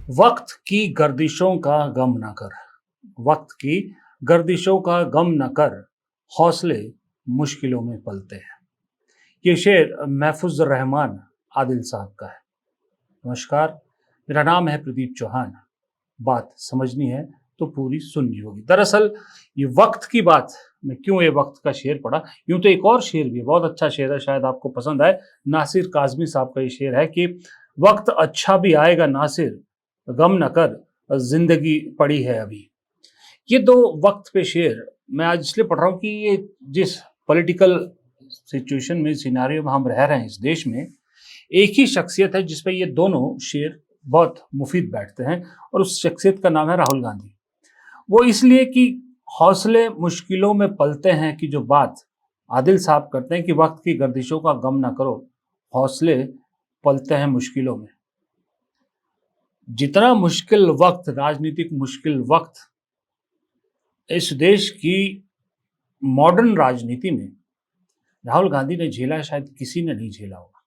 वक्त की गर्दिशों का गम न कर। वक्त की गर्दिशों का गम न कर, हौसले मुश्किलों में पलते हैं। ये शेर महफूज रहमान आदिल साहब का है। नमस्कार, मेरा नाम है प्रदीप चौहान। बात समझनी है तो पूरी सुननी होगी। दरअसल ये वक्त की बात मैं क्यों ये वक्त का शेर पढ़ा, यूं तो एक और शेर भी है, बहुत अच्छा शेर है, शायद आपको पसंद आए। नासिर काजमी साहब का ये शेर है कि वक्त अच्छा भी आएगा नासिर, गम न कर, जिंदगी पड़ी है अभी। ये दो वक्त पे शेर मैं आज इसलिए पढ़ रहा हूँ कि ये जिस पॉलिटिकल सिचुएशन में, सिनारियो में हम रह रहे हैं इस देश में, एक ही शख्सियत है जिस पे ये दोनों शेर बहुत मुफीद बैठते हैं, और उस शख्सियत का नाम है राहुल गांधी। वो इसलिए कि हौसले मुश्किलों में पलते हैं की जो बात आदिल साहब करते हैं कि वक्त की गर्दिशों का गम ना करो, हौसले पलते हैं मुश्किलों में। जितना मुश्किल वक्त, राजनीतिक मुश्किल वक्त इस देश की मॉडर्न राजनीति में राहुल गांधी ने झेला है, शायद किसी ने नहीं झेला होगा।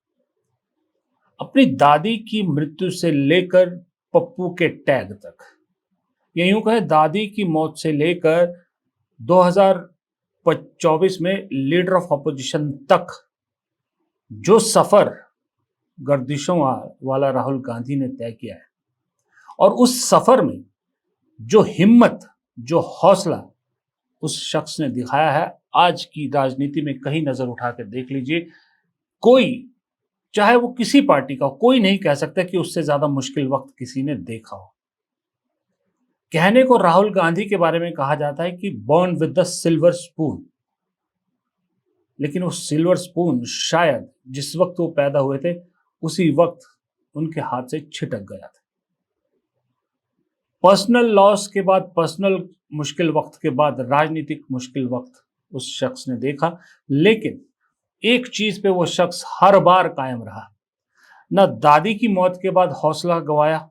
अपनी दादी की मृत्यु से लेकर पप्पू के टैग तक, या यूं कहे दादी की मौत से लेकर 2024 में लीडर ऑफ अपोजिशन तक जो सफर गर्दिशों वाला राहुल गांधी ने तय किया है, और उस सफर में जो हिम्मत, जो हौसला उस शख्स ने दिखाया है, आज की राजनीति में कहीं नजर उठा कर देख लीजिए, कोई, चाहे वो किसी पार्टी का, कोई नहीं कह सकता कि उससे ज्यादा मुश्किल वक्त किसी ने देखा हो। कहने को राहुल गांधी के बारे में कहा जाता है कि born with the silver spoon, लेकिन वो सिल्वर स्पून शायद जिस वक्त वो पैदा हुए थे उसी वक्त उनके हाथ से छिटक गया था। पर्सनल लॉस के बाद, पर्सनल मुश्किल वक्त के बाद राजनीतिक मुश्किल वक्त उस शख्स ने देखा, लेकिन एक चीज पे वो शख्स हर बार कायम रहा। न दादी की मौत के बाद हौसला गवाया,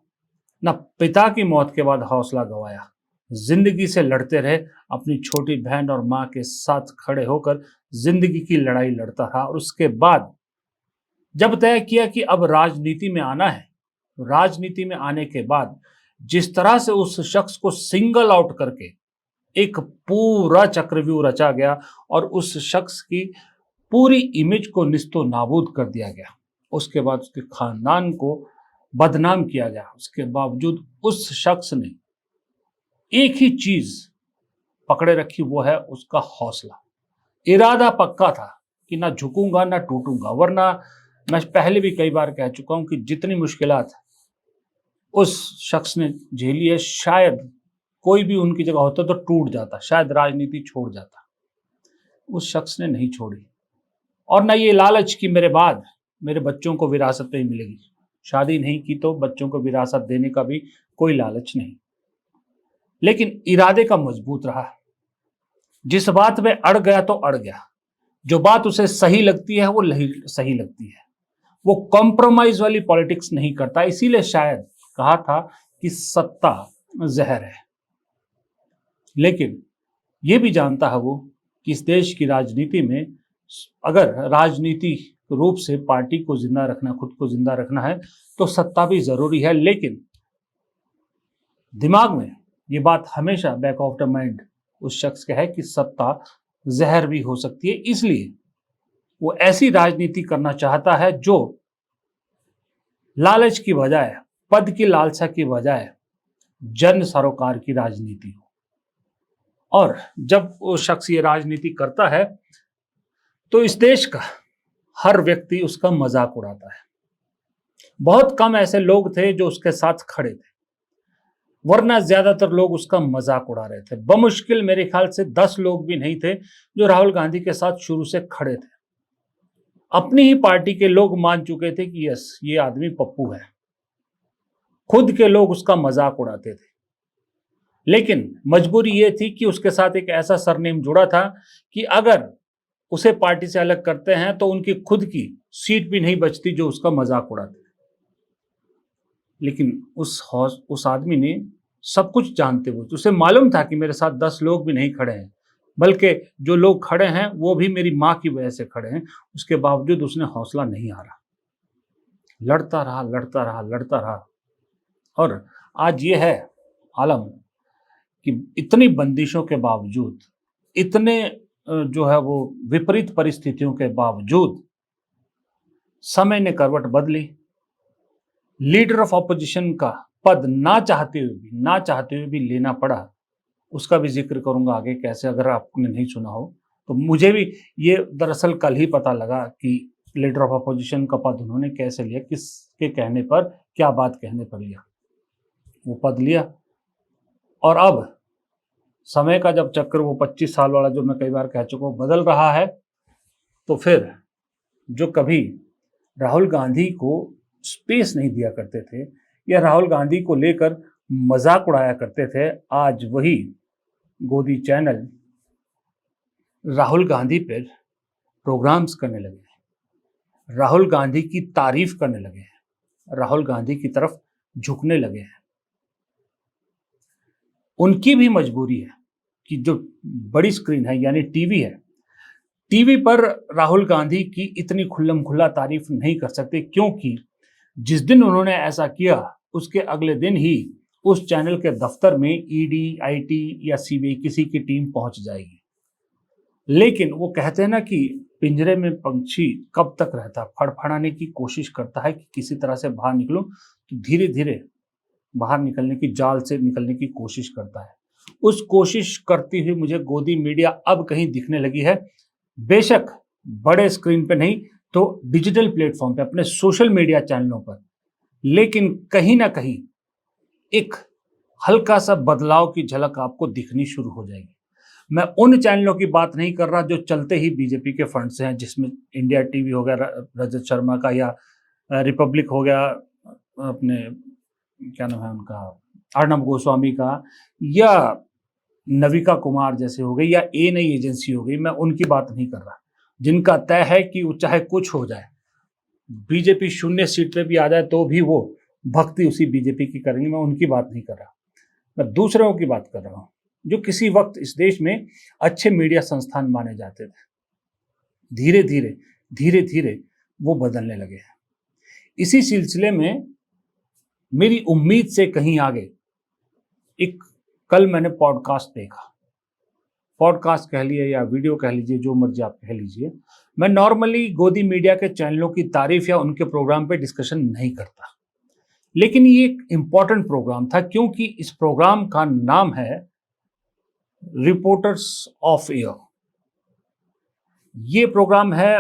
न पिता की मौत के बाद हौसला गवाया। जिंदगी से लड़ते रहे, अपनी छोटी बहन और मां के साथ खड़े होकर जिंदगी की लड़ाई लड़ता रहा। और उसके बाद जब तय किया कि अब राजनीति में आना है, राजनीति में आने के बाद जिस तरह से उस शख्स को सिंगल आउट करके एक पूरा चक्रव्यूह रचा गया और उस शख्स की पूरी इमेज को निस्तो नाबूद कर दिया गया, उसके बाद उसके खानदान को बदनाम किया गया, उसके बावजूद उस शख्स ने एक ही चीज पकड़े रखी, वो है उसका हौसला। इरादा पक्का था कि ना झुकूंगा ना टूटूंगा। वरना मैं पहले भी कई बार कह चुका हूं कि जितनी मुश्किलात उस शख्स ने झेली है, शायद कोई भी उनकी जगह होता तो टूट जाता, शायद राजनीति छोड़ जाता। उस शख्स ने नहीं छोड़ी, और ना ये लालच कि मेरे बाद मेरे बच्चों को विरासत में ही मिलेगी। शादी नहीं की तो बच्चों को विरासत देने का भी कोई लालच नहीं, लेकिन इरादे का मजबूत रहा। जिस बात में अड़ गया तो अड़ गया, जो बात उसे सही लगती है वो सही लगती है। वो कॉम्प्रोमाइज वाली पॉलिटिक्स नहीं करता। इसीलिए शायद कहा था कि सत्ता जहर है। लेकिन ये भी जानता है वो कि इस देश की राजनीति में अगर राजनीति रूप से पार्टी को जिंदा रखना, खुद को जिंदा रखना है, तो सत्ता भी जरूरी है। लेकिन दिमाग में ये बात हमेशा बैक ऑफ द माइंड उस शख्स का है कि सत्ता जहर भी हो सकती है। इसलिए वो ऐसी राजनीति करना चाहता है जो लालच की बजाय, पद की लालसा की बजाय जन सरोकार की राजनीति हो। और जब वो शख्स ये राजनीति करता है तो इस देश का हर व्यक्ति उसका मजाक उड़ाता है। बहुत कम ऐसे लोग थे जो उसके साथ खड़े थे, वरना ज्यादातर लोग उसका मजाक उड़ा रहे थे। बमुश्किल मेरे ख्याल से 10 लोग भी नहीं थे जो राहुल गांधी के साथ शुरू से खड़े थे। अपनी ही पार्टी के लोग मान चुके थे कि यस, ये आदमी पप्पू है। खुद के लोग उसका मजाक उड़ाते थे, लेकिन मजबूरी ये थी कि उसके साथ एक ऐसा सरनेम जुड़ा था कि अगर उसे पार्टी से अलग करते हैं तो उनकी खुद की सीट भी नहीं बचती जो उसका मजाक उड़ाते थे। लेकिन उस आदमी ने सब कुछ जानते हुए, उसे मालूम था कि मेरे साथ 10 लोग भी नहीं खड़े हैं, बल्कि जो लोग खड़े हैं वो भी मेरी मां की वजह से खड़े हैं। उसके बावजूद उसने हौसला नहीं हारा, लड़ता रहा, लड़ता रहा, लड़ता रहा। और आज ये है आलम कि इतनी बंदिशों के बावजूद, इतने जो है वो विपरीत परिस्थितियों के बावजूद समय ने करवट बदली। लीडर ऑफ ऑपोजिशन का पद ना चाहते हुए भी लेना पड़ा। उसका भी जिक्र करूंगा आगे कैसे, अगर आपने नहीं सुना हो तो। मुझे भी ये दरअसल कल ही पता लगा कि लीडर ऑफ अपोजिशन का पद उन्होंने कैसे लिया, किसके कहने पर, क्या बात कहने पर लिया, वो पद लिया। और अब समय का जब चक्र वो 25 साल वाला जो मैं कई बार कह चुका हूं बदल रहा है, तो फिर जो कभी राहुल गांधी को स्पेस नहीं दिया करते थे या राहुल गांधी को लेकर मजाक उड़ाया करते थे, आज वही गोदी चैनल राहुल गांधी पर प्रोग्राम्स करने लगे हैं, राहुल गांधी की तारीफ करने लगे हैं, राहुल गांधी की तरफ झुकने लगे हैं। उनकी भी मजबूरी है कि जो बड़ी स्क्रीन है यानी टीवी है, टीवी पर राहुल गांधी की इतनी खुल्लम खुल्ला तारीफ नहीं कर सकते, क्योंकि जिस दिन उन्होंने ऐसा किया उसके अगले दिन ही उस चैनल के दफ्तर में ईडी, आईटी या सीबीआई किसी की टीम पहुंच जाएगी। लेकिन वो कहते हैं ना कि पिंजरे में पंछी कब तक रहता है, फड़फड़ाने की कोशिश करता है कि किसी तरह से बाहर निकलो, तो धीरे धीरे बाहर निकलने की, जाल से निकलने की कोशिश करता है। उस कोशिश करती हुई मुझे गोदी मीडिया अब कहीं दिखने लगी है, बेशक बड़े स्क्रीन पे नहीं तो डिजिटल प्लेटफॉर्म पे, अपने सोशल मीडिया चैनलों पर, लेकिन कहीं ना कहीं एक हल्का सा बदलाव की झलक आपको दिखनी शुरू हो जाएगी। मैं उन चैनलों की बात नहीं कर रहा जो चलते ही बीजेपी के फंड से हैं, जिसमें इंडिया टीवी हो गया रजत शर्मा का, या रिपब्लिक हो गया अपने क्या नाम है उनका, अर्णब गोस्वामी का, या नविका कुमार जैसे हो गई, या ए नई एजेंसी हो गई। मैं उनकी बात नहीं कर रहा जिनका तय है कि वो चाहे कुछ हो जाए, बीजेपी 0 सीट पे भी आ जाए तो भी वो भक्ति उसी बीजेपी की करेंगे। मैं उनकी बात नहीं कर रहा, मैं दूसरों की बात कर रहा हूं जो किसी वक्त इस देश में अच्छे मीडिया संस्थान माने जाते थे। धीरे धीरे वो बदलने लगे हैं। इसी सिलसिले में मेरी उम्मीद से कहीं आगे एक कल मैंने पॉडकास्ट देखा, पॉडकास्ट कह लिए या वीडियो कह लीजिए, जो मर्जी आप कह लीजिए। मैं नॉर्मली गोदी मीडिया के चैनलों की तारीफ या उनके प्रोग्राम पे डिस्कशन नहीं करता, लेकिन ये एक इंपॉर्टेंट प्रोग्राम था, क्योंकि इस प्रोग्राम का नाम है रिपोर्टर्स ऑफ एयर। ये प्रोग्राम है,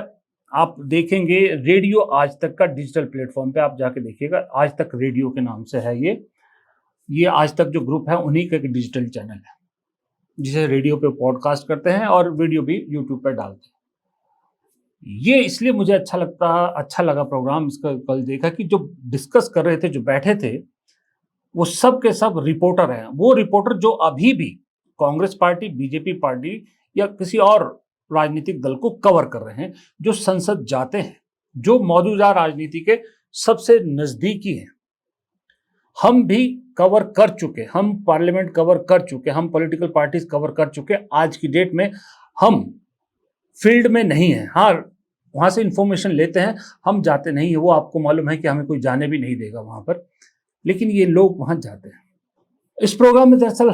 आप देखेंगे रेडियो आज तक का डिजिटल प्लेटफॉर्म पे आप जाके देखिएगा, आज तक रेडियो के नाम से है ये आज तक जो ग्रुप है उन्हीं का एक डिजिटल चैनल है, जिसे रेडियो पे पॉडकास्ट करते हैं और वीडियो भी यूट्यूब पे डालते हैं। ये इसलिए मुझे अच्छा लगा प्रोग्राम इसका कल देखा कि जो डिस्कस कर रहे थे, जो बैठे थे, वो सब के सब रिपोर्टर हैं। वो रिपोर्टर जो अभी भी कांग्रेस पार्टी, बीजेपी पार्टी या किसी और राजनीतिक दल को कवर कर रहे हैं, जो संसद जाते हैं, जो मौजूदा राजनीति के सबसे नजदीकी हैं। हम भी कवर कर चुके, हम पार्लियामेंट कवर कर चुके, हम पॉलिटिकल पार्टीज कवर कर चुके। आज की डेट में हम फील्ड में नहीं हैं, हाँ वहां से इंफॉर्मेशन लेते हैं, हम जाते नहीं है। वो आपको मालूम है कि हमें कोई जाने भी नहीं देगा वहां पर, लेकिन ये लोग वहां जाते हैं। इस प्रोग्राम में दरअसल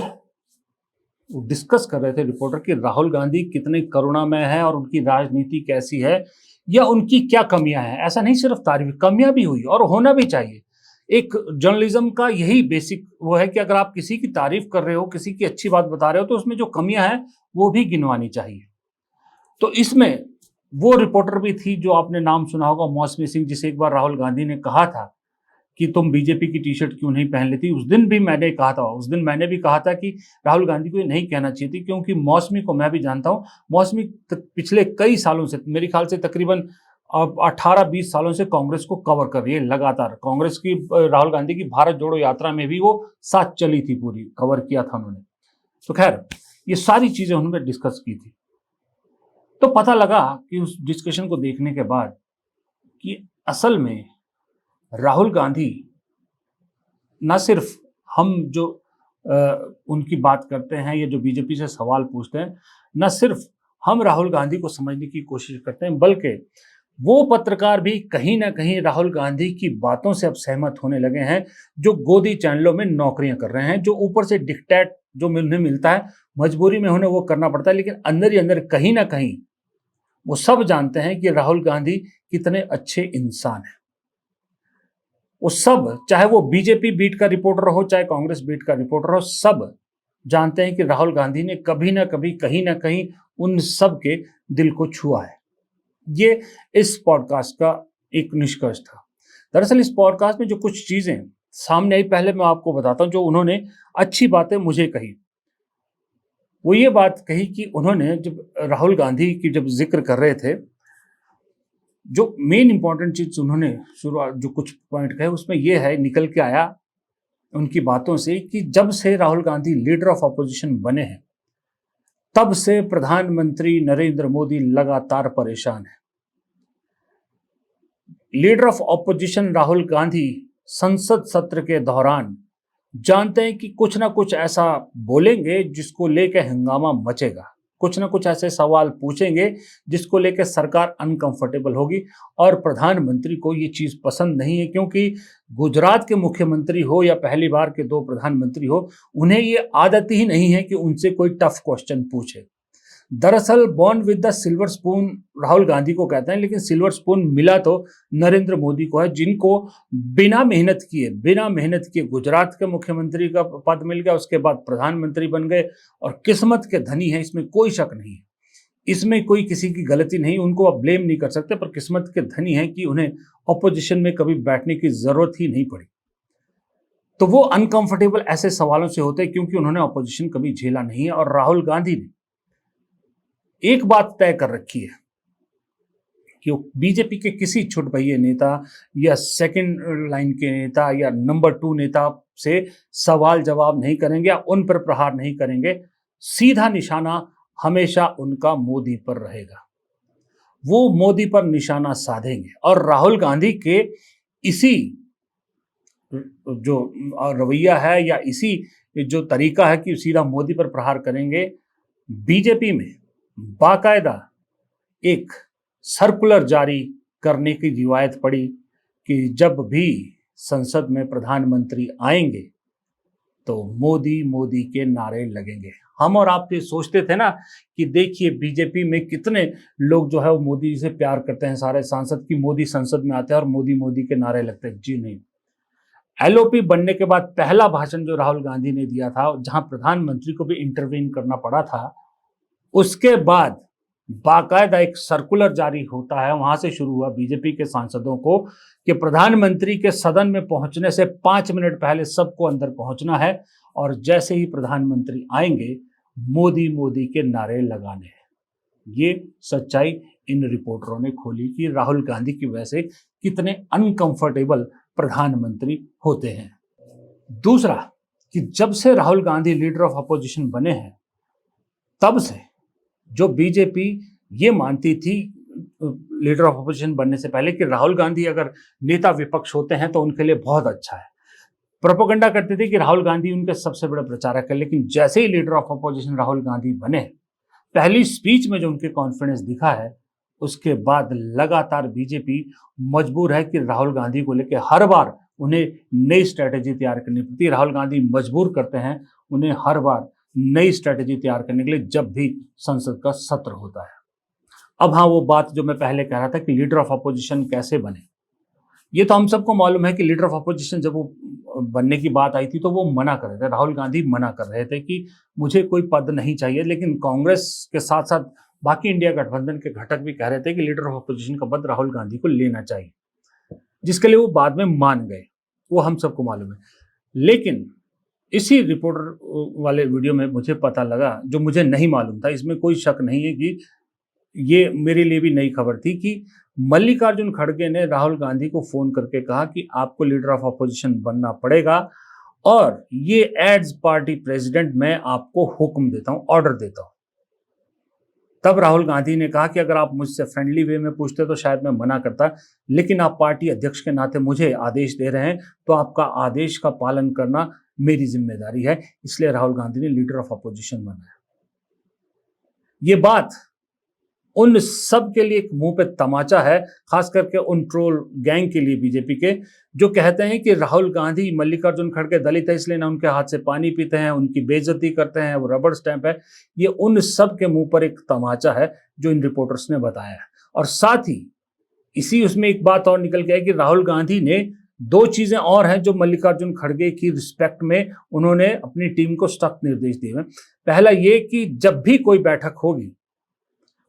डिस्कस कर रहे थे रिपोर्टर कि राहुल गांधी कितने करुणामय है और उनकी राजनीति कैसी है या उनकी क्या कमियां हैं। ऐसा नहीं, सिर्फ तारीफ, कमियां भी हुई और होना भी चाहिए। एक जर्नलिज्म का यही बेसिक वो है कि अगर आप किसी की तारीफ कर रहे हो, किसी की अच्छी बात बता रहे हो, तो उसमें जो कमियां हैं वो भी गिनवानी चाहिए। तो इसमें वो रिपोर्टर भी थी जो आपने नाम सुना होगा, मौसमी सिंह, जिसे एक बार राहुल गांधी ने कहा था कि तुम बीजेपी की टी शर्ट क्यों नहीं पहन लेती। उस दिन मैंने भी कहा था कि राहुल गांधी को ये नहीं कहना चाहिए थी, क्योंकि मौसमी को मैं भी जानता हूं। मौसमी पिछले कई सालों से, मेरे ख्याल से तकरीबन 18-20 सालों से कांग्रेस को कवर कर रही है लगातार। कांग्रेस की, राहुल गांधी की भारत जोड़ो यात्रा में भी वो साथ चली थी, पूरी कवर किया था उन्होंने। तो खैर, ये सारी चीजें उन्होंने डिस्कस की थी। तो पता लगा कि उस डिस्कशन को देखने के बाद कि असल में राहुल गांधी, ना सिर्फ हम जो उनकी बात करते हैं या जो बीजेपी से सवाल पूछते हैं, ना सिर्फ हम राहुल गांधी को समझने की कोशिश करते हैं, बल्कि वो पत्रकार भी कहीं ना कहीं राहुल गांधी की बातों से अब सहमत होने लगे हैं, जो गोदी चैनलों में नौकरियां कर रहे हैं, जो ऊपर से डिक्टेट जो उन्हें मिलता है, मजबूरी में उन्हें वो करना पड़ता है, लेकिन अंदर ही अंदर कहीं ना कहीं वो सब जानते हैं कि राहुल गांधी कितने अच्छे इंसान हैं। वो सब, चाहे वो बीजेपी बीट का रिपोर्टर हो, चाहे कांग्रेस बीट का रिपोर्टर हो, सब जानते हैं कि राहुल गांधी ने कभी ना कभी कहीं ना कहीं उन सब के दिल को छुआ है। ये इस पॉडकास्ट का एक निष्कर्ष था। दरअसल इस पॉडकास्ट में जो कुछ चीजें सामने आई, पहले मैं आपको बताता हूं जो उन्होंने अच्छी बातें मुझे कही। वो ये बात कही कि उन्होंने जब राहुल गांधी की जब जिक्र कर रहे थे, जो मेन इंपॉर्टेंट चीज उन्होंने शुरुआत जो कुछ पॉइंट कहे उसमें यह है, निकल के आया उनकी बातों से कि जब से Rahul Gandhi leader of opposition बने हैं, तब से प्रधानमंत्री नरेंद्र मोदी लगातार परेशान है। Leader of opposition Rahul Gandhi संसद सत्र के दौरान जानते हैं कि कुछ ना कुछ ऐसा बोलेंगे जिसको लेकर हंगामा मचेगा, कुछ ना कुछ ऐसे सवाल पूछेंगे जिसको लेकर सरकार अनकंफर्टेबल होगी, और प्रधानमंत्री को ये चीज पसंद नहीं है, क्योंकि गुजरात के मुख्यमंत्री हो या पहली बार के दो प्रधानमंत्री हो, उन्हें ये आदत ही नहीं है कि उनसे कोई टफ क्वेश्चन पूछे। दरअसल born with the silver spoon Rahul Gandhi को कहते हैं, लेकिन सिल्वर स्पून मिला तो नरेंद्र मोदी को है, जिनको बिना मेहनत किए गुजरात के मुख्यमंत्री का पद मिल गया, उसके बाद प्रधानमंत्री बन गए, और किस्मत के धनी है, इसमें कोई शक नहीं है, इसमें कोई किसी की गलती नहीं, उनको आप ब्लेम नहीं कर सकते, पर किस्मत के धनी है कि उन्हें ऑपोजिशन में कभी बैठने की जरूरत ही नहीं पड़ी। तो वो अनकंफर्टेबल ऐसे सवालों से होते हैं क्योंकि उन्होंने ऑपोजिशन कभी झेला नहीं है। और राहुल गांधी ने एक बात तय कर रखी है कि बीजेपी के किसी छुटभइये नेता या सेकंड लाइन के नेता या नंबर 2 नेता से सवाल जवाब नहीं करेंगे या उन पर प्रहार नहीं करेंगे, सीधा निशाना हमेशा उनका मोदी पर रहेगा, वो मोदी पर निशाना साधेंगे। और राहुल गांधी के इसी जो रवैया है या इसी जो तरीका है कि सीधा मोदी पर प्रहार करेंगे, बीजेपी में बाकायदा एक सर्कुलर जारी करने की रिवायत पड़ी कि जब भी संसद में प्रधानमंत्री आएंगे तो मोदी मोदी के नारे लगेंगे। हम और आप ये सोचते थे ना कि देखिए बीजेपी में कितने लोग जो है वो मोदी से प्यार करते हैं, सारे सांसद की मोदी संसद में आते हैं और मोदी मोदी के नारे लगते हैं। जी नहीं, एलओपी बनने के बाद पहला भाषण जो राहुल गांधी ने दिया था, जहां प्रधानमंत्री को भी इंटरवीन करना पड़ा था, उसके बाद बाकायदा एक सर्कुलर जारी होता है, वहां से शुरू हुआ बीजेपी के सांसदों को कि प्रधानमंत्री के सदन में पहुंचने से 5 मिनट पहले सबको अंदर पहुंचना है, और जैसे ही प्रधानमंत्री आएंगे मोदी मोदी के नारे लगाने हैं। ये सच्चाई इन रिपोर्टरों ने खोली कि राहुल गांधी की वजह से कितने अनकंफर्टेबल प्रधानमंत्री होते हैं। दूसरा कि जब से Rahul Gandhi leader of opposition बने हैं, तब से जो बीजेपी ये मानती थी लीडर ऑफ अपोजिशन बनने से पहले कि राहुल गांधी अगर नेता विपक्ष होते हैं तो उनके लिए बहुत अच्छा है, प्रोपेगेंडा करते थे कि राहुल गांधी उनके सबसे बड़े प्रचारक है। लेकिन जैसे ही leader of opposition Rahul Gandhi बने, पहली स्पीच में जो उनके कॉन्फिडेंस दिखा है, उसके बाद लगातार बीजेपी मजबूर है कि राहुल गांधी को लेकर हर बार उन्हें नई स्ट्रैटेजी तैयार करनी पड़ती है। राहुल गांधी मजबूर करते हैं उन्हें हर बार नई स्ट्रैटेजी तैयार करने के लिए जब भी संसद का सत्र होता है। अब हाँ, वो बात जो मैं पहले कह रहा था कि लीडर ऑफ अपोजिशन कैसे बने, ये तो हम सबको मालूम है कि लीडर ऑफ अपोजिशन जब वो बनने की बात आई थी तो वो मना कर रहे थे, राहुल गांधी मना कर रहे थे कि मुझे कोई पद नहीं चाहिए, लेकिन कांग्रेस के साथ साथ बाकी इंडिया गठबंधन के घटक भी कह रहे थे कि लीडर ऑफ अपोजिशन का पद राहुल गांधी को लेना चाहिए, जिसके लिए वो बाद में मान गए, वो हम सबको मालूम है। लेकिन इसी रिपोर्टर वाले वीडियो में मुझे पता लगा, जो मुझे नहीं मालूम था, इसमें कोई शक नहीं है कि ये मेरे लिए भी नई खबर थी, कि मल्लिकार्जुन खड़गे ने राहुल गांधी को फोन करके कहा कि आपको लीडर ऑफ अपोजिशन बनना पड़ेगा, और ये एज पार्टी प्रेसिडेंट मैं आपको हुक्म देता हूं, ऑर्डर देता हूं। तब राहुल गांधी ने कहा कि अगर आप मुझसे फ्रेंडली वे में पूछते तो शायद मैं मना करता, लेकिन आप पार्टी अध्यक्ष के नाते मुझे आदेश दे रहे हैं तो आपका आदेश का पालन करना मेरी जिम्मेदारी है, इसलिए राहुल गांधी ने लीडर ऑफ अपोजिशन बनाया। ये बात उन सब के लिए एक मुंह पे तमाचा है, खास करके उन ट्रोल गैंग के लिए बीजेपी के, जो कहते हैं कि राहुल गांधी, मल्लिकार्जुन खड़गे दलित है इसलिए ना उनके हाथ से पानी पीते हैं, उनकी बेइज्जती करते हैं, वो रबड़ स्टैंप है। ये उन सब के मुंह पर एक तमाचा है जो इन रिपोर्टर्स ने बताया है। और साथ ही इसी उसमें एक बात और निकल के आई कि राहुल गांधी ने दो चीजें और हैं जो मल्लिकार्जुन खड़गे की रिस्पेक्ट में उन्होंने अपनी टीम को सख्त निर्देश दिए हैं। पहला ये कि जब भी कोई बैठक होगी,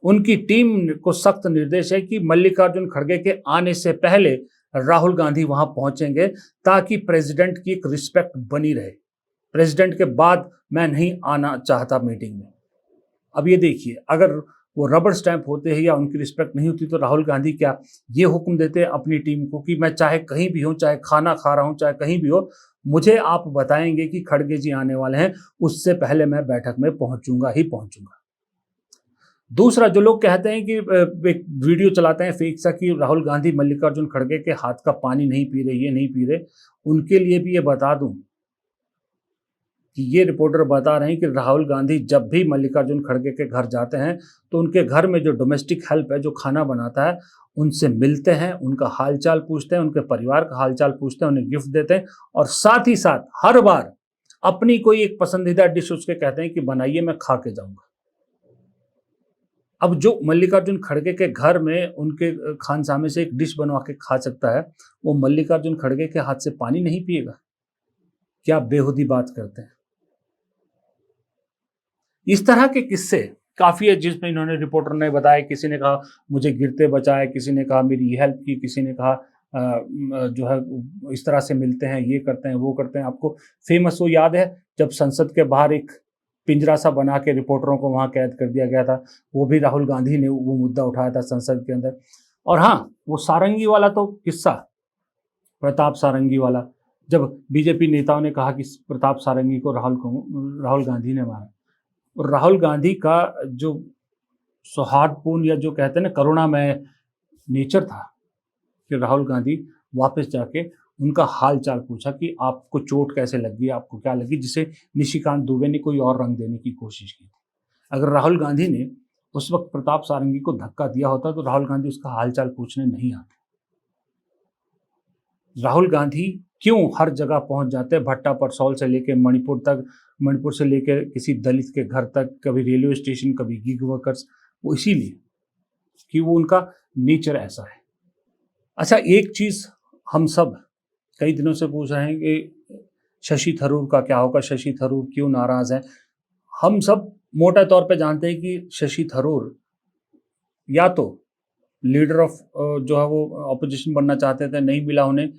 उनकी टीम को सख्त निर्देश है कि मल्लिकार्जुन खड़गे के आने से पहले राहुल गांधी वहां पहुंचेंगे, ताकि प्रेसिडेंट की एक रिस्पेक्ट बनी रहे। प्रेसिडेंट के बाद मैं नहीं आना चाहता मीटिंग में। अब ये देखिए, अगर वो रबर स्टैंप होते हैं या उनकी रिस्पेक्ट नहीं होती, तो राहुल गांधी क्या ये हुक्म देते हैं अपनी टीम को कि मैं चाहे कहीं भी हूं, चाहे खाना खा रहा हूं, चाहे कहीं भी हो, मुझे आप बताएंगे कि खड़गे जी आने वाले हैं, उससे पहले मैं बैठक में पहुंचूंगा ही पहुंचूंगा। दूसरा, जो लोग कहते हैं कि एक वीडियो चलाते हैं फेक सा कि राहुल गांधी मल्लिकार्जुन खड़गे के हाथ का पानी नहीं पी रहे, ये नहीं पी रहे, उनके लिए भी ये बता दूं कि ये रिपोर्टर बता रहे हैं कि राहुल गांधी जब भी मल्लिकार्जुन खड़गे के घर जाते हैं, तो उनके घर में जो डोमेस्टिक हेल्प है, जो खाना बनाता है, उनसे मिलते हैं, उनका हालचाल पूछते हैं, उनके परिवार का हालचाल पूछते हैं, उन्हें गिफ्ट देते हैं, और साथ ही साथ हर बार अपनी कोई एक पसंदीदा डिश उसके कहते हैं कि बनाइए, मैं खा के जाऊंगा। अब जो मल्लिकार्जुन खड़गे के घर में उनके खानसामे से एक डिश बनवा के खा सकता है, वो मल्लिकार्जुन खड़गे के हाथ से पानी नहीं पिएगा? क्या बेहुदी बात करते हैं। इस तरह के किस्से काफी है, जिसमें इन्होंने, रिपोर्टर ने बताया, किसी ने कहा मुझे गिरते बचाए, किसी ने कहा मेरी हेल्प की, किसी ने कहा जो है इस तरह से मिलते हैं, ये करते हैं, वो करते हैं। आपको फेमस वो याद है जब संसद के बाहर एक पिंजरा सा बना के रिपोर्टरों को वहां कैद कर दिया गया था, वो भी राहुल गांधी ने वो मुद्दा उठाया था संसद के अंदर। और हाँ, वो सारंगी वाला तो किस्सा, प्रताप सारंगी वाला, जब बीजेपी नेताओं ने कहा कि प्रताप सारंगी को राहुल गांधी ने मारा, और राहुल गांधी का जो सौहार्दपूर्ण या जो कहते हैं ना करुणामय नेचर था, कि राहुल गांधी वापस जाके उनका हाल चाल पूछा कि आपको चोट कैसे लगी, आपको क्या लगी, जिसे निशिकांत दुबे ने कोई और रंग देने की कोशिश की थी। अगर राहुल गांधी ने उस वक्त प्रताप सारंगी को धक्का दिया होता, तो राहुल गांधी उसका हाल चाल पूछने नहीं आते। राहुल गांधी क्यों हर जगह पहुंच जाते हैं, भट्टा परसौल से लेकर मणिपुर तक, मणिपुर से लेकर किसी दलित के घर तक, कभी रेलवे स्टेशन, कभी गिग वर्कर्स, वो इसीलिए कि वो उनका नेचर ऐसा है। अच्छा, एक चीज हम सब कई दिनों से पूछ रहे हैं कि शशि थरूर का क्या होगा, शशि थरूर क्यों नाराज है। हम सब मोटा तौर पे जानते हैं कि शशि थरूर या तो लीडर ऑफ जो है वो अपोजिशन बनना चाहते थे, नहीं मिला उन्हें,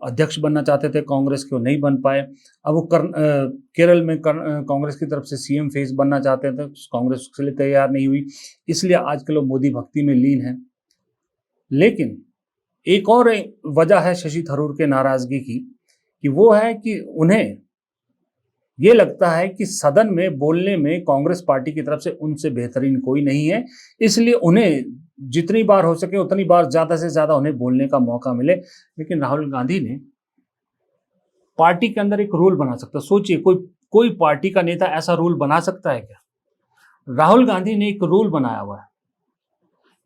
अध्यक्ष बनना चाहते थे कांग्रेस के, वो नहीं बन पाए। अब वो केरल में कांग्रेस की तरफ से सीएम फेस बनना चाहते थे, कांग्रेस उसके लिए तैयार नहीं हुई, इसलिए आजकल वो मोदी भक्ति में लीन है। लेकिन एक और वजह है शशि थरूर के नाराजगी की, कि वो है कि उन्हें ये लगता है कि सदन में बोलने में कांग्रेस पार्टी की तरफ से उनसे बेहतरीन कोई नहीं है, इसलिए उन्हें जितनी बार हो सके उतनी बार, ज्यादा से ज्यादा उन्हें बोलने का मौका मिले। लेकिन राहुल गांधी ने पार्टी के अंदर एक रूल बना सकता, सोचिए कोई पार्टी का नेता ऐसा रूल बना सकता है क्या? राहुल गांधी ने एक रूल बनाया हुआ है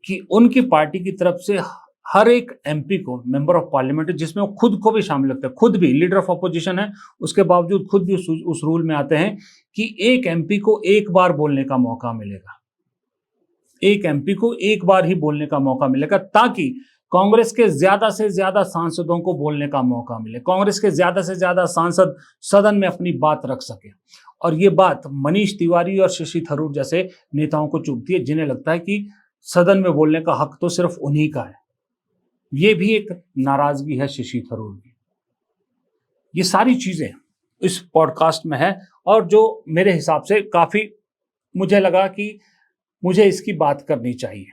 कि उनकी पार्टी की तरफ से हर एक एमपी को, मेंबर ऑफ पार्लियामेंट, जिसमें वो खुद को भी शामिल रखते हैं, खुद भी लीडर ऑफ अपोजिशन है, उसके बावजूद खुद भी उस रूल में आते हैं कि एक एमपी को एक बार बोलने का मौका मिलेगा, एक एमपी को एक बार ही बोलने का मौका मिलेगा, ताकि कांग्रेस के ज्यादा से ज्यादा सांसदों को बोलने का मौका मिले, कांग्रेस के ज्यादा से ज्यादा सांसद सदन में अपनी बात रख सके। और ये बात मनीष तिवारी और शशि थरूर जैसे नेताओं को चुभती है, जिन्हें लगता है कि सदन में बोलने का हक तो सिर्फ उन्हीं का है। ये भी एक नाराजगी है शशि थरूर की। ये सारी चीजें इस पॉडकास्ट में है, और जो मेरे हिसाब से काफी मुझे लगा कि मुझे इसकी बात करनी चाहिए।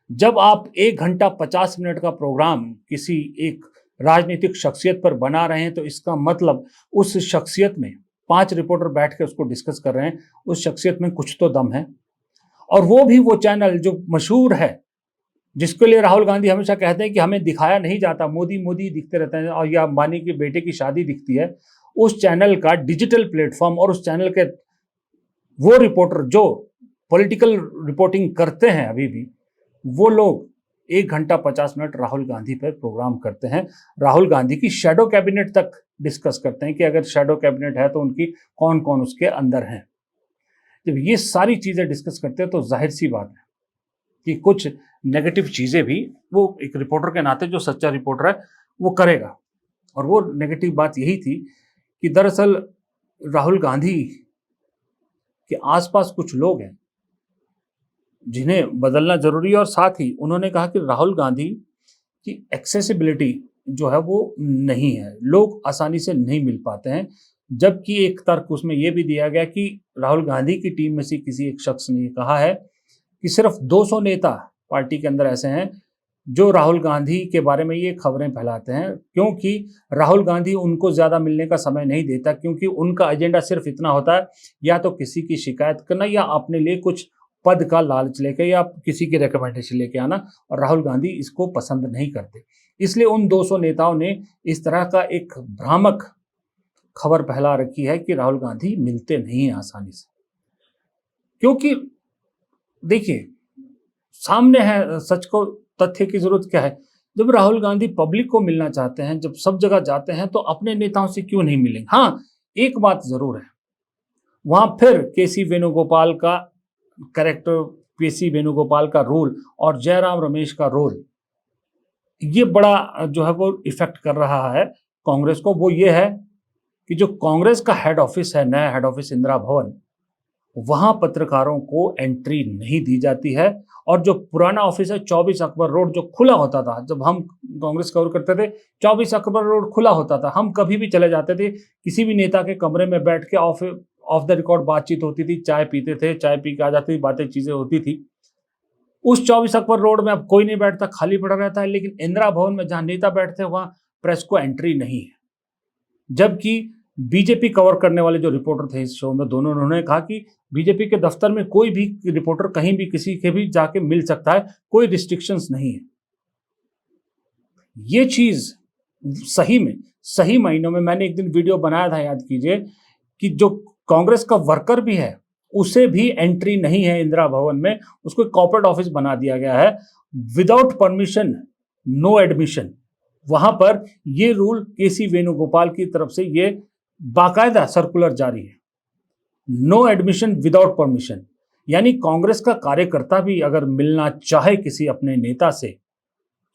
जब आप 1 घंटा 50 मिनट का प्रोग्राम किसी एक राजनीतिक शख्सियत पर बना रहे हैं, तो इसका मतलब उस शख्सियत में 5 रिपोर्टर बैठ के उसको डिस्कस कर रहे हैं, उस शख्सियत में कुछ तो दम है। और वो भी वो चैनल जो मशहूर है, जिसके लिए राहुल गांधी हमेशा कहते हैं कि हमें दिखाया नहीं जाता, मोदी मोदी दिखते रहते हैं, और या अंबानी के बेटे की शादी दिखती है, उस चैनल का डिजिटल प्लेटफॉर्म और उस चैनल के वो रिपोर्टर जो पॉलिटिकल रिपोर्टिंग करते हैं अभी भी, वो लोग 1 घंटा 50 मिनट राहुल गांधी पर प्रोग्राम करते हैं, राहुल गांधी की शैडो कैबिनेट तक डिस्कस करते हैं कि अगर शैडो कैबिनेट है तो उनकी कौन कौन उसके अंदर हैं। जब ये सारी चीजें डिस्कस करते हैं तो जाहिर सी बात है कि कुछ नेगेटिव चीजें भी वो एक रिपोर्टर के नाते, जो सच्चा रिपोर्टर है, वो करेगा। और वो नेगेटिव बात यही थी कि दरअसल राहुल गांधी के आसपास कुछ लोग हैं जिन्हें बदलना जरूरी है, और साथ ही उन्होंने कहा कि राहुल गांधी की एक्सेसिबिलिटी जो है वो नहीं है, लोग आसानी से नहीं मिल पाते हैं। जबकि एक तर्क उसमें यह भी दिया गया कि राहुल गांधी की टीम में से किसी एक शख्स ने कहा है कि सिर्फ 200 नेता पार्टी के अंदर ऐसे हैं जो राहुल गांधी के बारे में ये खबरें फैलाते हैं, क्योंकि राहुल गांधी उनको ज्यादा मिलने का समय नहीं देता, क्योंकि उनका एजेंडा सिर्फ इतना होता है या तो किसी की शिकायत करना या अपने लिए कुछ पद का लालच लेके या किसी की रिकमेंडेशन लेके आना, और राहुल गांधी इसको पसंद नहीं करते। इसलिए उन 200 नेताओं ने इस तरह का एक भ्रामक खबर फैला रखी है कि राहुल गांधी मिलते नहीं हैं आसानी से। क्योंकि देखिए, सामने है सच को, तथ्य की जरूरत क्या है। जब राहुल गांधी पब्लिक को मिलना चाहते हैं, जब सब जगह जाते हैं, तो अपने नेताओं से क्यों नहीं मिलेंगे। हाँ, एक बात जरूर है, वहां फिर केसी वेणुगोपाल का कैरेक्टर, केसी वेणुगोपाल का रोल और जयराम रमेश का रोल, ये बड़ा जो है वो इफेक्ट कर रहा है कांग्रेस को। वो ये है कि जो कांग्रेस का हेड ऑफिस है, नया हेड ऑफिस इंदिरा भवन, वहां पत्रकारों को एंट्री नहीं दी जाती है। और जो पुराना ऑफिस है 24 अकबर रोड, जो खुला होता था, जब हम कांग्रेस कवर करते थे 24 अकबर रोड खुला होता था, हम कभी भी चले जाते थे, किसी भी नेता के कमरे में बैठ के ऑफ द रिकॉर्ड बातचीत होती थी, चाय पीते थे, चाय पी के आ जाती थी, बातें चीजें होती थी। उस 24 अकबर रोड में अब कोई नहीं बैठता, खाली पड़ा रहता है। लेकिन इंदिरा भवन में जहां नेता बैठते हैं वहां प्रेस को एंट्री नहीं है। जबकि बीजेपी कवर करने वाले जो रिपोर्टर थे इस शो में, दोनों, उन्होंने कहा कि बीजेपी के दफ्तर में कोई भी रिपोर्टर कहीं भी किसी के भी जाके मिल सकता है, कोई रिस्ट्रिक्शंस नहीं है। ये चीज सही में, सही मायनों में, मैंने एक दिन वीडियो बनाया था, याद कीजिए, कि जो कांग्रेस का वर्कर भी है उसे भी एंट्री नहीं है इंदिरा भवन में, उसको कॉर्पोरेट ऑफिस बना दिया गया है। Without permission no admission. वहां पर ये रूल केसी वेणुगोपाल की तरफ से ये बाकायदा सर्कुलर जारी है, नो एडमिशन विदाउट परमिशन। यानी कांग्रेस का कार्यकर्ता भी अगर मिलना चाहे किसी अपने नेता से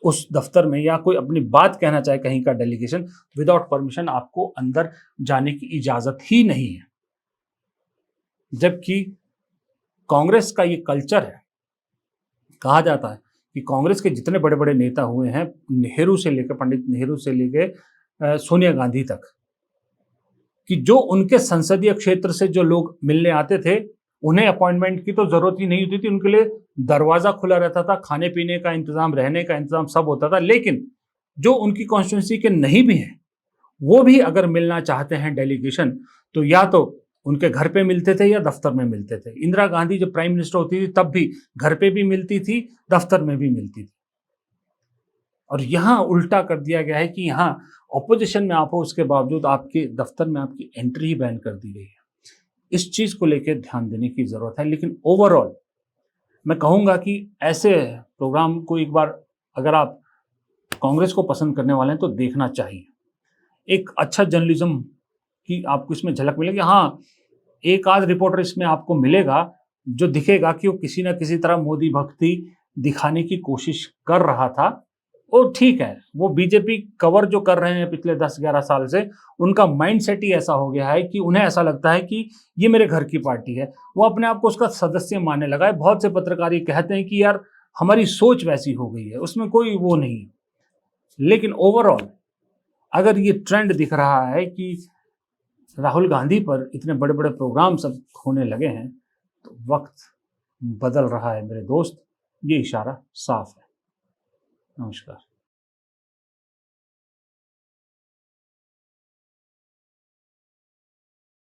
उस दफ्तर में, या कोई अपनी बात कहना चाहे कहीं का डेलीगेशन, विदाउट परमिशन आपको अंदर जाने की इजाजत ही नहीं है। जबकि कांग्रेस का ये कल्चर है, कहा जाता है कि कांग्रेस के जितने बड़े बड़े नेता हुए हैं, नेहरू से लेकर, पंडित नेहरू से लेकर सोनिया गांधी तक, कि जो उनके संसदीय क्षेत्र से जो लोग मिलने आते थे, उन्हें अपॉइंटमेंट की तो जरूरत ही नहीं होती थी, उनके लिए दरवाजा खुला रहता था, खाने पीने का इंतजाम, रहने का इंतजाम सब होता था। लेकिन जो उनकी कॉन्स्टिट्यूंसी के नहीं भी हैं, वो भी अगर मिलना चाहते हैं डेलीगेशन, तो या तो उनके घर पे मिलते थे या दफ्तर में मिलते थे। इंदिरा गांधी जब प्राइम मिनिस्टर होती थी तब भी घर पे भी मिलती थी, दफ्तर में भी मिलती थी। और यहां उल्टा कर दिया गया है कि यहां ऑपोजिशन में आप हो, उसके बावजूद आपके दफ्तर में आपकी एंट्री ही बैन कर दी गई है। इस चीज को लेकर ध्यान देने की जरूरत है। लेकिन ओवरऑल मैं कहूंगा कि ऐसे प्रोग्राम को एक बार अगर आप कांग्रेस को पसंद करने वाले हैं तो देखना चाहिए। एक अच्छा जर्नलिज्म की आपको इसमें झलक मिलेगी। हाँ, एक आध रिपोर्टर इसमें आपको मिलेगा जो दिखेगा कि वो किसी ना किसी तरह मोदी भक्ति दिखाने की कोशिश कर रहा था। वो ठीक है, वो बीजेपी कवर जो कर रहे हैं पिछले 10-11 साल से, उनका माइंडसेट ही ऐसा हो गया है कि उन्हें ऐसा लगता है कि ये मेरे घर की पार्टी है। वो अपने आप को उसका सदस्य मानने लगा है। बहुत से पत्रकार ये कहते हैं कि यार हमारी सोच वैसी हो गई है, उसमें कोई वो नहीं। लेकिन ओवरऑल अगर ये ट्रेंड दिख रहा है कि राहुल गांधी पर इतने बड़े बड़े प्रोग्राम सब होने लगे हैं, तो वक्त बदल रहा है मेरे दोस्त, ये इशारा साफ है। नमस्कार।